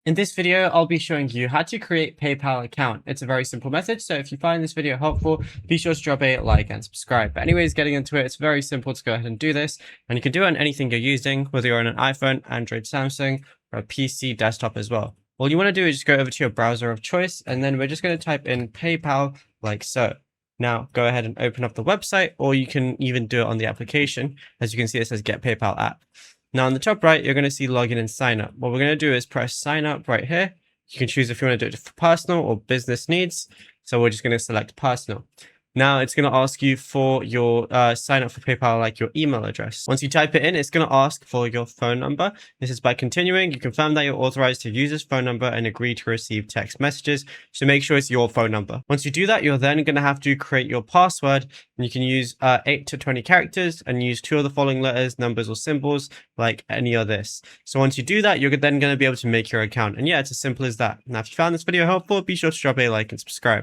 In this video, I'll be showing you how to create PayPal account. It's a very simple method, so if you find this video helpful, be sure to drop a like and subscribe. But anyways, getting into it, it's very simple to go ahead and do this, and you can do it on anything you're using, whether you're on an iPhone, Android, Samsung, or a PC desktop as well. All you want to do is just go over to your browser of choice, and then we're just going to type in PayPal like so. Now, go ahead and open up the website, or you can even do it on the application. As you can see, it says Get PayPal app. Now, on the top right, you're going to see login and sign up. What we're going to do is press sign up right here. You can choose if you want to do it for personal or business needs. So we're just going to select personal. Now it's going to ask you for your sign up for PayPal, like your email address. Once you type it in, it's going to ask for your phone number. This is by continuing. You confirm that you're authorized to use this phone number and agree to receive text messages. So make sure it's your phone number. Once you do that, you're then going to have to create your password, and you can use 8 to 20 characters and use 2 of the following letters, numbers, or symbols like any of this. So once you do that, you're then going to be able to make your account. And yeah, it's as simple as that. Now, if you found this video helpful, be sure to drop a like and subscribe.